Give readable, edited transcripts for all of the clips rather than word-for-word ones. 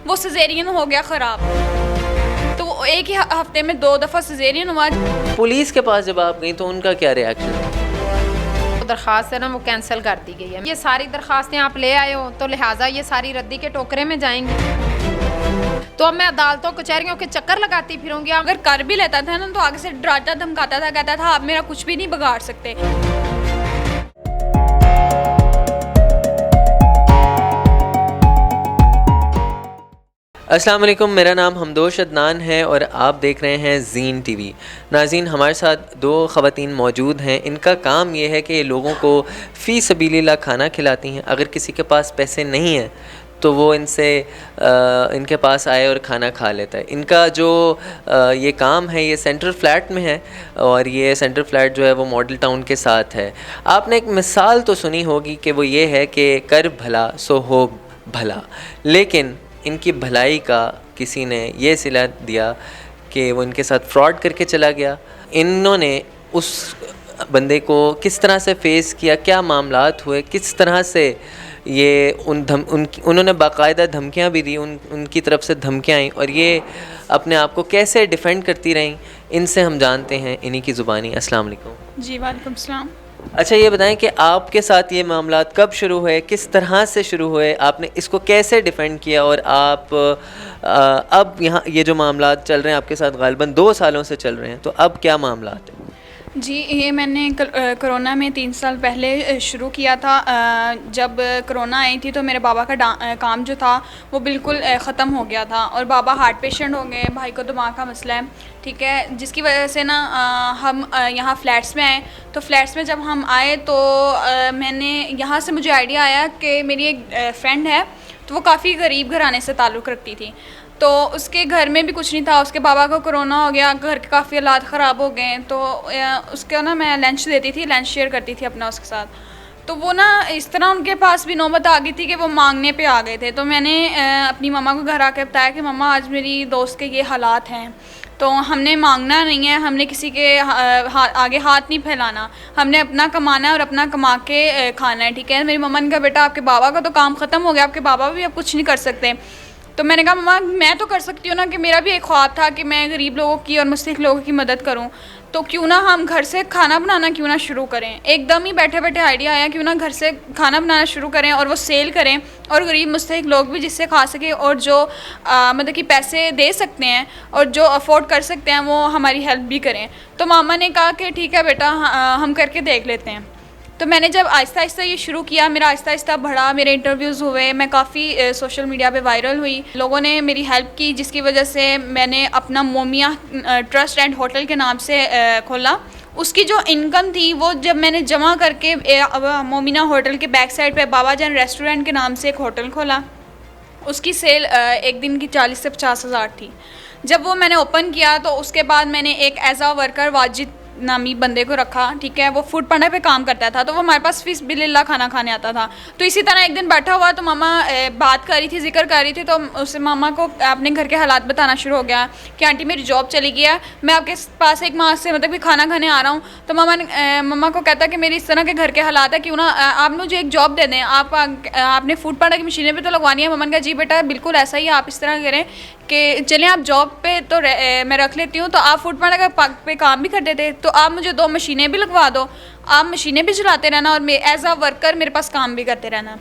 वो सिजेरियन हो गया ख़राब। तो एक ही हफ्ते में 2 दफ़ा सिजेरियन हुआ। पुलिस के पास जब आप गई तो उनका क्या रिएक्शन था? दरख्वास्त है ना वो कैंसिल कर दी गई है। ये सारी दरख्वास्तें आप ले आए हो तो लिहाजा ये सारी रद्दी के टोकरे में जाएंगी। तो अब मैं अदालतों कचहरियों के चक्कर लगाती फिरूंगी। अगर कर भी लेता था ना तो आगे से डराता धमकाता था, कहता था आप मेरा कुछ भी नहीं बिगाड़ सकते। अस्सलाम वालेकुम, मेरा नाम हमदोश अदनान है और आप देख रहे हैं ज़ीन टीवी। नाज़रीन, हमारे साथ 2 ख़वातीन मौजूद हैं। इनका काम ये है कि ये लोगों को फ़ी सबीलिल्लाह खाना खिलाती हैं। अगर किसी के पास पैसे नहीं हैं तो वो इनके पास आए और खाना खा लेता है। इनका जो ये काम है ये सेंट्रल फ्लैट में है और ये सेंट्रल फ्लैट जो है वो मॉडल टाउन के साथ है। आपने एक मिसाल तो सुनी होगी कि वो ये है कि कर भला सो हो भला, लेकिन इनकी भलाई का किसी ने ये सिला दिया कि वो इनके साथ फ्रॉड करके चला गया। इन्होंने उस बंदे को किस तरह से फ़ेस किया, क्या मामलात हुए, किस तरह से ये उन्होंने बाकायदा धमकियां भी दी, उनकी तरफ से धमकियां आई और ये अपने आप को कैसे डिफ़ेंड करती रहीं, इनसे हम जानते हैं इन्हीं की ज़ुबानी। अस्सलाम वालेकुम। जी वालेकुम सलाम। अच्छा, ये बताएं कि आपके साथ ये मामलात कब शुरू हुए, किस तरह से शुरू हुए, आपने इसको कैसे डिफ़ेंड किया और आप अब यहाँ ये जो मामलात चल रहे हैं आपके साथ गालिबन 2 सालों से चल रहे हैं, तो अब क्या मामलात हैं? जी, ये मैंने कोरोना में 3 साल पहले शुरू किया था। जब कोरोना आई थी तो मेरे बाबा का काम जो था वो बिल्कुल ख़त्म हो गया था और बाबा हार्ट पेशेंट हो गए। भाई को दिमाग का मसला है, ठीक है, जिसकी वजह से ना हम यहाँ फ़्लैट्स में आए। तो फ्लैट्स में जब हम आए तो मैंने यहाँ से मुझे आइडिया आया कि मेरी एक फ्रेंड है तो वो काफ़ी गरीब घराने से ताल्लुक़ रखती थी। तो उसके घर में भी कुछ नहीं था, उसके बाबा को कोरोना हो गया, घर के काफ़ी हालात ख़राब हो गए। तो उसको ना मैं लंच देती थी, लंच शेयर करती थी अपना उसके साथ। तो वो ना इस तरह उनके पास भी नौबत आ गई थी कि वो मांगने पे आ गए थे। तो मैंने अपनी मम्मा को घर आके बताया कि मम्मा आज मेरी दोस्त के ये हालात हैं, तो हमने मांगना नहीं है, हमने किसी के आगे हाथ नहीं फैलाना, हमने अपना कमाना है और अपना कमा के खाना है, ठीक है। मेरी मम्मा ने कहा बेटा आपके बाबा का तो काम ख़त्म हो गया, आपके बाबा भी अब कुछ नहीं कर सकते। तो मैंने कहा मम्मा मैं तो कर सकती हूँ ना, कि मेरा भी एक ख्वाब था कि मैं गरीब लोगों की और मुस्तहिक लोगों की मदद करूँ। तो क्यों ना हम घर से खाना बनाना क्यों ना शुरू करें। एकदम ही बैठे बैठे आइडिया आया क्यों ना घर से खाना बनाना शुरू करें और वो सेल करें और गरीब मुस्तहिक लोग भी जिससे खा सके और जो मतलब कि पैसे दे सकते हैं और जो अफोर्ड कर सकते हैं वो हमारी हेल्प भी करें। तो मामा ने कहा कि ठीक है बेटा, हम करके देख लेते हैं। तो मैंने जब आहिस्ता आहिस्ता ये शुरू किया, मेरा आहिस्ता आहिस्ता बढ़ा, मेरे इंटरव्यूज़ हुए, मैं काफ़ी सोशल मीडिया पे वायरल हुई, लोगों ने मेरी हेल्प की, जिसकी वजह से मैंने अपना मोमिया ट्रस्ट एंड होटल के नाम से खोला। उसकी जो इनकम थी वो जब मैंने जमा करके मोमिना होटल के बैक साइड पे बाबा जान रेस्टोरेंट के नाम से एक होटल खोला, उसकी सेल एक दिन की 40 से 50 हज़ार थी। जब वो मैंने ओपन किया तो उसके बाद मैंने एक एज आ वर्कर वाजिद नामी बंदे को रखा, ठीक है, वो फूड पांडा पे काम करता था, तो वो हमारे पास फीस बिल्ला खाना खाने आता था। तो इसी तरह एक दिन बैठा हुआ तो मामा बात कर रही थी, जिक्र कर रही थी, तो उससे मामा को अपने घर के हालात बताना शुरू हो गया कि आंटी मेरी जॉब चली गई है, मैं आपके पास 1 माह से मतलब कि खाना खाने आ रहा हूँ। तो मामा को कहता कि मेरी इस तरह के घर के हालात है, क्यों ना आप मुझे एक जॉब दे दें, आपने फूड पांडा की मशीनें भी तो लगवानी है। मामा ने कहा जी बेटा बिल्कुल ऐसा ही, आप इस तरह करें कि चलें आप जॉब पे तो मैं रख लेती हूँ, तो आप फूड पांडा पे काम भी करते थे, तो आप मुझे 2 मशीनें भी लगवा दो, आप मशीनें भी चलाते रहना और एज आ वर्कर मेरे पास काम भी करते रहना।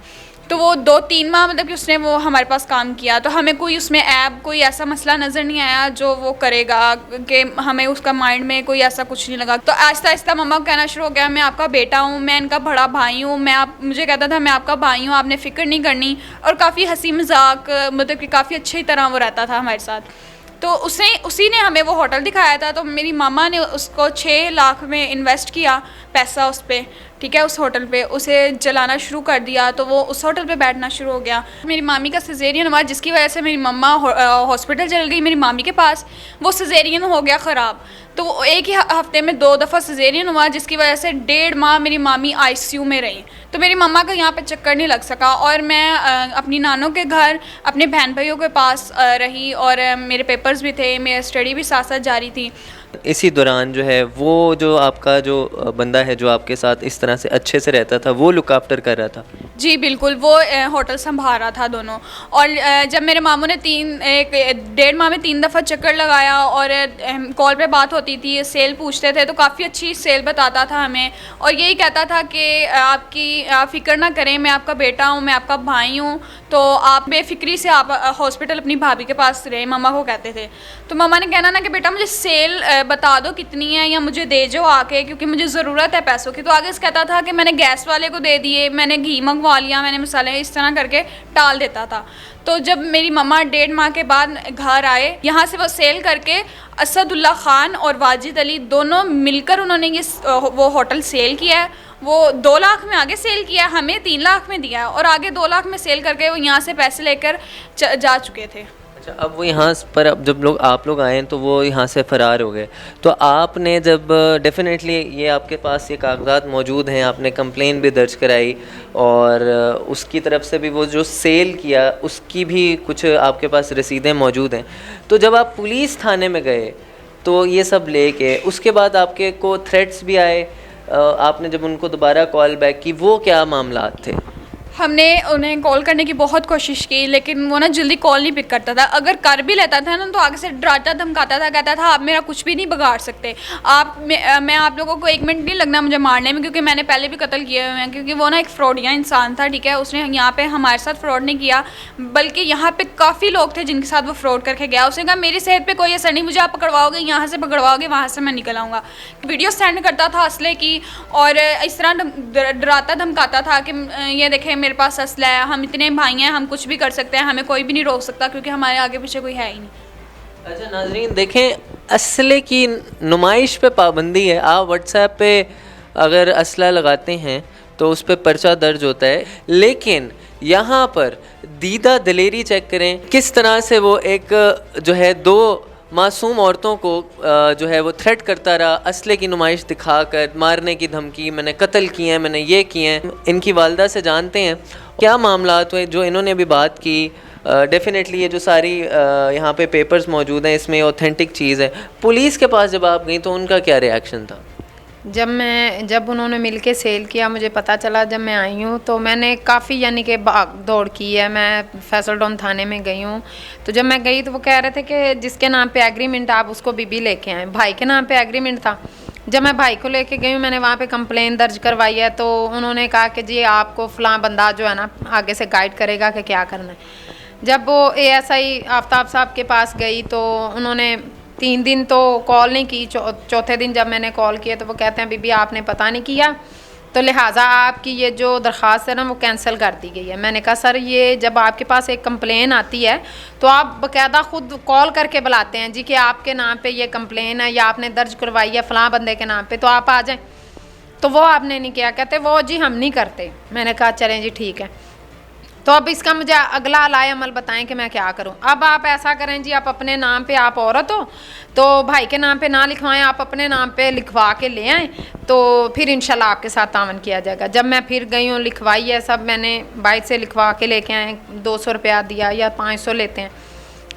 तो वो 2-3 माह मतलब कि उसने वो हमारे पास काम किया। तो हमें कोई उसमें ऐप कोई ऐसा मसला नज़र नहीं आया जो वो करेगा, कि हमें उसका माइंड में कोई ऐसा कुछ नहीं लगा। तो आहिस्ता आहिस्ता मम्मा को कहना शुरू हो गया मैं आपका बेटा हूँ, मैं इनका बड़ा भाई हूँ, मुझे कहता था मैं आपका भाई हूँ, आपने फ़िक्र नहीं करनी। और काफ़ी हंसी मजाक मतलब कि काफ़ी अच्छी तरह वो रहता था हमारे साथ। तो उसी ने हमें वो होटल दिखाया था। तो मेरी मामा ने उसको 6 लाख में इन्वेस्ट किया पैसा उस पर, ठीक है, उस होटल पे उसे चलाना शुरू कर दिया। तो वो उस होटल पे बैठना शुरू हो गया। मेरी मामी का सिजेरियन हुआ, जिसकी वजह से मेरी मम्मा हॉस्पिटल चल गई मेरी मामी के पास। वो सिजेरियन हो गया ख़राब, तो एक ही हफ्ते में 2 दफ़ा सिजेरियन हुआ, जिसकी वजह से 1.5 माह मेरी मामी ICU में रही। तो मेरी मम्मा का यहाँ पे चक्कर नहीं लग सका और मैं अपनी नानों के घर अपने बहन भाइयों के पास रही और मेरे पेपर्स भी थे, मेरी स्टडी भी साथ साथ जारी थी। इसी दौरान जो है वो जो आपका जो बंदा है जो आपके साथ इस तरह से अच्छे से रहता था वो लुक आफ्टर कर रहा था? जी बिल्कुल, वो होटल संभाल रहा था दोनों। और जब मेरे मामू ने 1.5 माह में 3 दफ़ा चक्कर लगाया और कॉल पे बात होती थी, सेल पूछते थे तो काफ़ी अच्छी सेल बताता था हमें और यही कहता था कि आप फ़िक्र ना करें, मैं आपका बेटा हूँ, मैं आपका भाई हूँ, तो आप बेफिक्री से आप हॉस्पिटल अपनी भाभी के पास रहे, मम्मा को कहते थे। तो मम्मा ने कहना ना कि बेटा मुझे सेल बता दो कितनी है या मुझे दे जाओ आके, क्योंकि मुझे ज़रूरत है पैसों की। तो आगे से कहता था कि मैंने गैस वाले को दे दिए, मैंने घी मंगवा लिया, मैंने मसाले, इस तरह करके टाल देता था। तो जब मेरी मम्मा 1.5 माह के बाद घर आए, यहाँ से वो सेल करके असदुल्ला ख़ान और वाजिद अली दोनों मिलकर उन्होंने वो होटल सेल किया है। वो 2 लाख में आगे सेल किया, हमें 3 लाख में दिया है और आगे 2 लाख में सेल करके वो यहाँ से पैसे लेकर जा चुके थे। अच्छा, अब वो यहाँ पर अब जब आप लोग आए तो वो यहाँ से फ़रार हो गए, तो आपने जब डेफिनेटली ये आपके पास ये कागजात मौजूद हैं, आपने कंप्लेन भी दर्ज कराई और उसकी तरफ से भी वो जो सेल किया उसकी भी कुछ आपके पास रसीदें मौजूद हैं। तो जब आप पुलिस थाने में गए तो ये सब लेके उसके बाद आपके को थ्रेट्स भी आए, आपने जब उनको दोबारा कॉल बैक की, वो क्या मामलात थे? हमने उन्हें कॉल करने की बहुत कोशिश की लेकिन वो ना जल्दी कॉल नहीं पिक करता था। अगर कर भी लेता था ना तो आगे से डराता धमकाता था, कहता था आप मेरा कुछ भी नहीं बिगाड़ सकते, मैं आप लोगों को 1 मिनट नहीं लगना मुझे मारने में, क्योंकि मैंने पहले भी कत्ल किए हुए हैं। क्योंकि वो ना एक फ्रॉडिया इंसान था, ठीक है, उसने यहाँ पे हमारे साथ फ्रॉड नहीं किया बल्कि यहाँ पे काफ़ी लोग थे जिनके साथ वो फ्रॉड करके गया। उसने कहा मेरी सेहत पर कोई असर नहीं, मुझे आप पकड़वाओगे, यहाँ से पकड़वाओगे, वहाँ से मैं निकल आऊँगा। वीडियो सेंड करता था असले की और इस तरह डराता धमकाता था कि ये देखें मेरे पास असला है, हम इतने भाई हैं, हम कुछ भी कर सकते हैं, हमें कोई भी नहीं रोक सकता क्योंकि हमारे आगे पीछे कोई है ही नहीं। अच्छा नाज़रीन देखें, असले की नुमाइश पे पाबंदी है। आप व्हाट्सएप पे अगर असला लगाते हैं तो उस पर पर्चा दर्ज होता है, लेकिन यहाँ पर दीदा दिलेरी चेक करें किस तरह से वो एक जो है 2 मासूम औरतों को जो है वो थ्रेट करता रहा, असले की नुमाइश दिखाकर, मारने की धमकी, मैंने कत्ल किए हैं, मैंने ये किए हैं। इनकी वालदा से जानते हैं क्या मामलात हुए जो इन्होंने अभी बात की। डेफिनेटली ये जो सारी यहाँ पे पेपर्स मौजूद हैं, इसमें ऑथेंटिक चीज़ है। पुलिस के पास जब आप गई तो उनका क्या रिएक्शन था? जब उन्होंने मिलके सेल किया, मुझे पता चला, जब मैं आई हूँ तो मैंने काफ़ी यानी कि भाग दौड़ की है। मैं फैसल टाउन थाने में गई हूँ, तो जब मैं गई तो वो कह रहे थे कि जिसके नाम पे एग्रीमेंट आप उसको बीबी लेके आए। भाई के नाम पे एग्रीमेंट था। जब मैं भाई को लेके गई हूँ, मैंने वहाँ पे कंप्लेन दर्ज करवाई है, तो उन्होंने कहा कि जी आपको फ़लाँ बंदा जो है ना आगे से गाइड करेगा कि क्या करना है। जब वो ASI आफ्ताब साहब के पास गई तो उन्होंने 3 दिन तो कॉल नहीं की। चौथे दिन जब मैंने कॉल किया तो वो कहते हैं बीबी आपने पता नहीं किया, तो लिहाजा आपकी ये जो दरख्वास्त है ना वो कैंसिल कर दी गई है। मैंने कहा सर ये जब आपके पास एक कंप्लेन आती है तो आप बाकायदा ख़ुद कॉल करके बुलाते हैं जी कि आपके नाम पे ये कंप्लेन है या आपने दर्ज करवाई है फ़लाँ बंदे के नाम पे, तो आप आ जाएं। तो वो आपने नहीं किया, कहते वो जी हम नहीं करते। मैंने कहा चलें जी ठीक है, तो अब इसका मुझे अगला लाए अमल बताएं कि मैं क्या करूं। अब आप ऐसा करें जी, आप अपने नाम पे, आप औरत हो तो भाई के नाम पे ना लिखवाएं, आप अपने नाम पे लिखवा के ले आएँ, तो फिर इंशाल्लाह आपके साथ तावन किया जाएगा। जब मैं फिर गई हूँ, लिखवाई है सब, मैंने भाई से लिखवा के लेके आए, 200 रुपया दिया या 500 लेते हैं,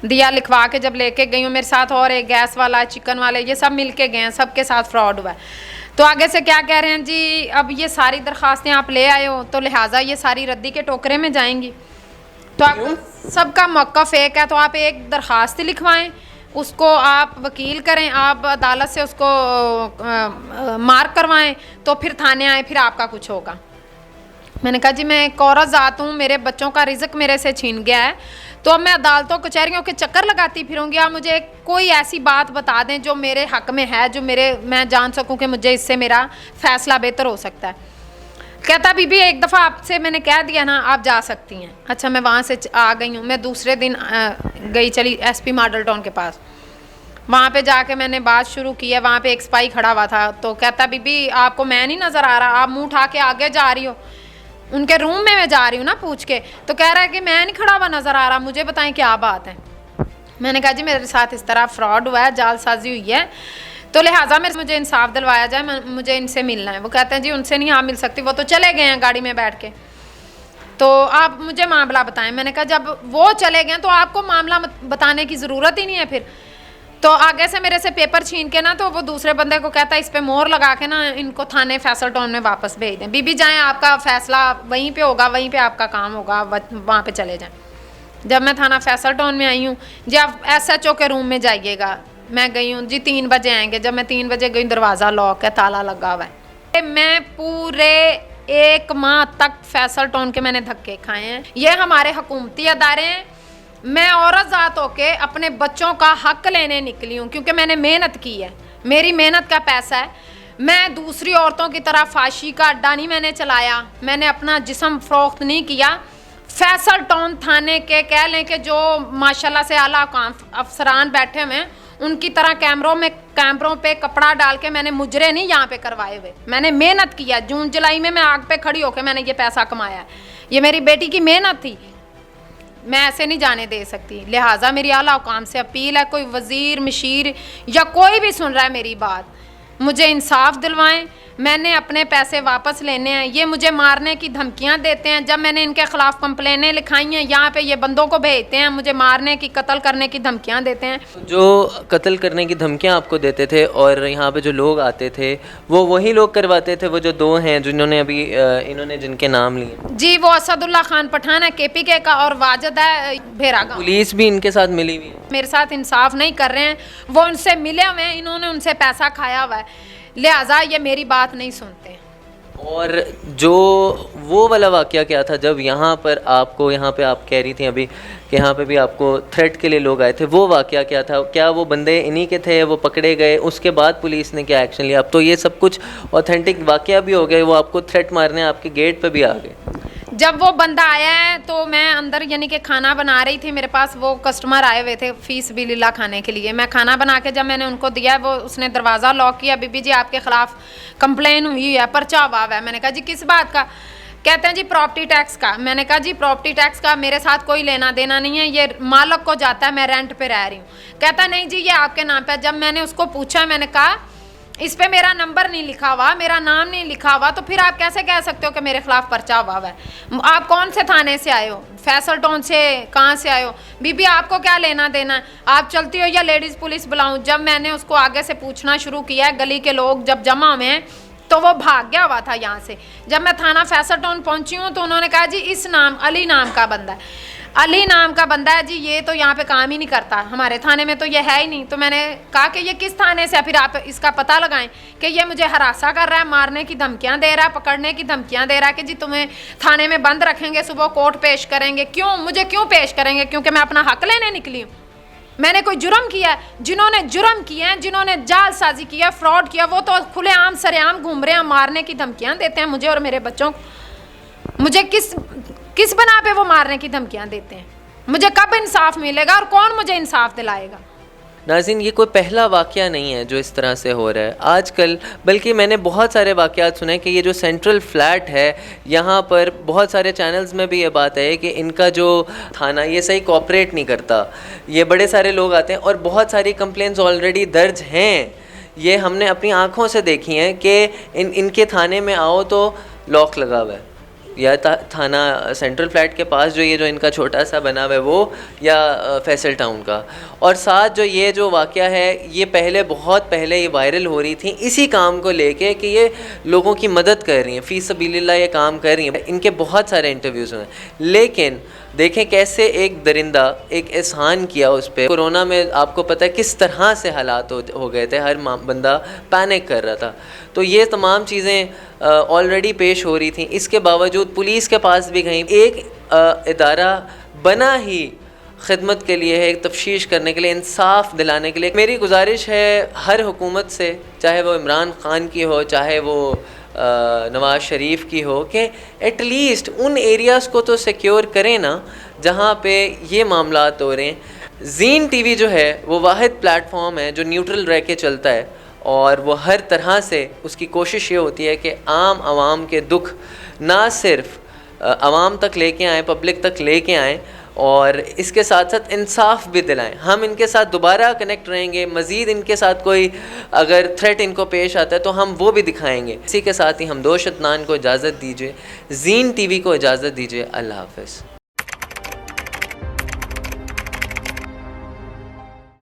दिया। लिखवा के जब लेके गई हूँ, मेरे साथ और एक गैस वाला, चिकन वाले, ये सब मिल के गए हैं, सबके साथ फ्रॉड हुआ है। तो आगे से क्या कह रहे हैं जी, अब ये सारी दरख्वास्तें आप ले आए हो तो लिहाजा ये सारी रद्दी के टोकरे में जाएंगी। तो आपका सबका मौक़िफ़ एक है, तो आप एक दरख्वास्त लिखवाएं, उसको आप वकील करें, आप अदालत से उसको मार्क करवाएं, तो फिर थाने आए, फिर आपका कुछ होगा। मैंने कहा जी मैं एक औरत ज़ात हूँ, मेरे बच्चों का रिज़्क मेरे से छीन गया है, तो अब मैं अदालतों कचहरियों के चक्कर लगाती फिरूंगी। आप मुझे कोई ऐसी बात बता दें जो मेरे हक़ में है, जो मैं जान सकूं कि मुझे इससे मेरा फ़ैसला बेहतर हो सकता है। कहता बीबी एक दफ़ा आपसे मैंने कह दिया ना, आप जा सकती हैं। अच्छा मैं वहाँ से आ गई हूँ। मैं दूसरे दिन गई चली SP मॉडल टाउन के पास, वहाँ पे जाके मैंने बात शुरू की है। वहाँ पे एक सिपाही खड़ा हुआ था, तो कहता बीबी आपको मैं नहीं नज़र आ रहा, आप मुँह उठा के आगे जा रही हो। उनके रूम में मैं जा रही हूँ ना पूछ के, तो कह रहा है कि मैं नहीं खड़ा हुआ नज़र आ रहा, मुझे बताएं क्या बात है। मैंने कहा जी मेरे साथ इस तरह फ्रॉड हुआ है, जालसाजी हुई है, तो लिहाजा मुझे इंसाफ दिलवाया जाए, मुझे इनसे मिलना है। वो कहते हैं जी उनसे नहीं आप मिल सकती, वो तो चले गए हैं गाड़ी में बैठ के, तो आप मुझे मामला बताएं। मैंने कहा जब वो चले गए तो आपको मामला बताने की ज़रूरत ही नहीं है फिर। तो आगे से मेरे से पेपर छीन के ना, तो वो दूसरे बंदे को कहता है इस पे मोहर लगा के ना इनको थाने फैसल टाउन में वापस भेज दें, बीबी जाएं, आपका फैसला वहीं पे होगा, वहीं पे आपका काम होगा, वहाँ पे चले जाएं। जब मैं थाना फैसल टाउन में आई हूँ जी, आप SHO के रूम में जाइएगा। मैं गई हूँ जी, 3 बजे आएंगे। जब मैं 3 बजे गई, दरवाज़ा लॉक है, ताला लगा हुआ है। मैं पूरे 1 माह तक फैसल टाउन के मैंने धक्के खाए हैं। ये हमारे हुकूमती अदारे हैं। मैं औरत ज़ात होके अपने बच्चों का हक लेने निकली हूँ, क्योंकि मैंने मेहनत की है, मेरी मेहनत का पैसा है। मैं दूसरी औरतों की तरह फांसी का अड्डा नहीं मैंने चलाया, मैंने अपना जिस्म फ़रोख्त नहीं किया। फैसल टाउन थाने के कह लें कि जो माशाल्लाह से आला अफसरान बैठे हुए हैं, उनकी तरह कैमरों पे कपड़ा डाल के मैंने मुजरे नहीं यहाँ पे करवाए हुए। मैंने मेहनत किया, जून जुलाई में मैं आग पे खड़ी होकर मैंने ये पैसा कमाया। ये मेरी बेटी की मेहनत थी, मैं ऐसे नहीं जाने दे सकती। लिहाजा मेरी आला हुकाम से अपील है, कोई वज़ीर मशीर या कोई भी सुन रहा है मेरी बात, मुझे इंसाफ दिलवाएं। मैंने अपने पैसे वापस लेने हैं। ये मुझे मारने की धमकियां देते हैं। जब मैंने इनके ख़िलाफ़ कंप्लेनें लिखाई हैं, यहाँ पे ये बंदों को भेजते हैं, मुझे मारने की, कत्ल करने की धमकियां देते हैं। जो कत्ल करने की धमकियां आपको देते थे और यहाँ पे जो लोग आते थे, वो वही लोग करवाते थे, वो जो 2 हैं जिन्होंने अभी इन्होंने जिनके नाम लिए? जी, वो असदुल्ला खान पठान है KPK का, और वाजिद है भेरागांव। पुलिस भी इनके साथ मिली हुई है? मेरे साथ इंसाफ नहीं कर रहे हैं, वो उनसे मिले हुए हैं, इन्होंने उनसे पैसा खाया हुआ है, लिहाजा ये मेरी बात नहीं सुनते। और जो वो वाला वाक़या क्या था जब यहाँ पर आपको, यहाँ पे आप कह रही थी अभी कि यहाँ पे भी आपको थ्रेट के लिए लोग आए थे, वो वाक़या क्या था? क्या वो बंदे इन्हीं के थे, वो पकड़े गए, उसके बाद पुलिस ने क्या एक्शन लिया? अब तो ये सब कुछ ऑथेंटिक वाक़या भी हो गए, वो आपको थ्रेट मारने आपके गेट पे भी आ गए। जब वो बंदा आया है तो मैं अंदर यानी कि खाना बना रही थी, मेरे पास वो कस्टमर आए हुए थे फ़ीस बिल्ला खाने के लिए। मैं खाना बना के जब मैंने उनको दिया, वो उसने दरवाज़ा लॉक किया, बीबी जी आपके ख़िलाफ़ कंप्लेन हुई है, पर्चा हुआ है। मैंने कहा जी किस बात का? कहते हैं जी प्रॉपर्टी टैक्स का। मैंने कहा जी प्रॉपर्टी टैक्स का मेरे साथ कोई लेना देना नहीं है, ये मालक को जाता है, मैं रेंट पे रह रही हूँ। कहता नहीं जी ये आपके नाम पे। जब मैंने उसको पूछा, मैंने कहा इस पे मेरा नंबर नहीं लिखा हुआ, मेरा नाम नहीं लिखा हुआ, तो फिर आप कैसे कह सकते हो कि मेरे खिलाफ पर्चा हुआ है? आप कौन से थाने से आए हो? फैसल टाउन से? कहाँ से आए हो? बीबी आपको क्या लेना देना है? आप चलती हो या लेडीज़ पुलिस बुलाऊं? जब मैंने उसको आगे से पूछना शुरू किया, गली के लोग जब जमा हुए हैं, तो वो भाग गया हुआ था यहाँ से। जब मैं थाना फैसल टाउन पहुँची हूँ तो उन्होंने कहा जी इस नाम अली नाम का बंदा है, अली नाम का बंदा है जी, ये तो यहाँ पे काम ही नहीं करता, हमारे थाने में तो ये है ही नहीं। तो मैंने कहा कि ये किस थाने से है? फिर आप इसका पता लगाएं कि ये मुझे हरासा कर रहा है, मारने की धमकियाँ दे रहा है, पकड़ने की धमकियाँ दे रहा है कि जी तुम्हें थाने में बंद रखेंगे, सुबह कोर्ट पेश करेंगे। क्यों? मुझे क्यों पेश करेंगे? क्योंकि मैं अपना हक लेने निकली हूँ। मैंने कोई जुर्म किया है? जिन्होंने जुर्म किए हैं, जिन्होंने जालसाजी किया, फ्रॉड किया, वो तो खुलेआम सरेआम घूम रहे हैं, मारने की धमकियाँ देते हैं मुझे और मेरे बच्चों को। मुझे किस बना पे वो मारने की धमकियाँ देते हैं? मुझे कब इंसाफ मिलेगा और कौन मुझे इंसाफ दिलाएगा? नाज़रीन, ये कोई पहला वाक़या नहीं है जो इस तरह से हो रहा है आजकल, बल्कि मैंने बहुत सारे वाक़यात सुने कि ये जो सेंट्रल फ्लैट है, यहाँ पर बहुत सारे चैनल्स में भी ये बात है कि इनका जो थाना ये सही कोऑपरेट नहीं करता। ये बड़े सारे लोग आते हैं और बहुत सारी कंप्लेंट्स ऑलरेडी दर्ज हैं। ये हमने अपनी आँखों से देखी हैं कि इनके थाने में आओ तो लॉक लगा हुआ है, या थाना सेंट्रल फ्लैट के पास जो ये जो इनका छोटा सा बना हुआ है वो, या फैसल टाउन का। और साथ जो जो वाक़या है, ये पहले बहुत पहले ये वायरल हो रही थी इसी काम को लेके कि ये लोगों की मदद कर रही हैं, फ़ी सबीलिल्लाह ये काम कर रही हैं। इनके बहुत सारे इंटरव्यूज़ हुए, लेकिन देखें कैसे एक दरिंदा एक एहसान किया उस पर। कोरोना में आपको पता है किस तरह से हालात हो गए थे, हर बंदा पैनिक कर रहा था। तो ये तमाम चीज़ें ऑलरेडी पेश हो रही थी, इसके बावजूद पुलिस के पास भी गई। एक इदारा बना ही खिदमत के लिए है, तफ्तीश करने के लिए, इंसाफ दिलाने के लिए। मेरी गुजारिश है हर हुकूमत से, चाहे वो इमरान ख़ान की हो, चाहे वो नवाज़ शरीफ की हो, कि एटलीस्ट उन एरियाज़ को तो सिक्योर करें ना जहाँ पे ये मामलात हो रहे हैं। ज़ीन TV जो है वो वाहिद प्लेटफॉर्म है जो न्यूट्रल रह के चलता है, और वो हर तरह से उसकी कोशिश ये होती है कि आम आवाम के दुख ना सिर्फ आवाम तक लेके आएँ, पब्लिक तक लेके आएँ, और इसके साथ साथ इंसाफ भी दिलाएं। हम इनके साथ दोबारा कनेक्ट रहेंगे, मज़ीद इनके साथ कोई अगर थ्रेट इनको पेश आता है तो हम वो भी दिखाएंगे। इसी के साथ ही हम दोस्त अदनान को इजाज़त दीजिए, ज़ीन TV को इजाज़त दीजिए। अल्लाह हाफ़िज़।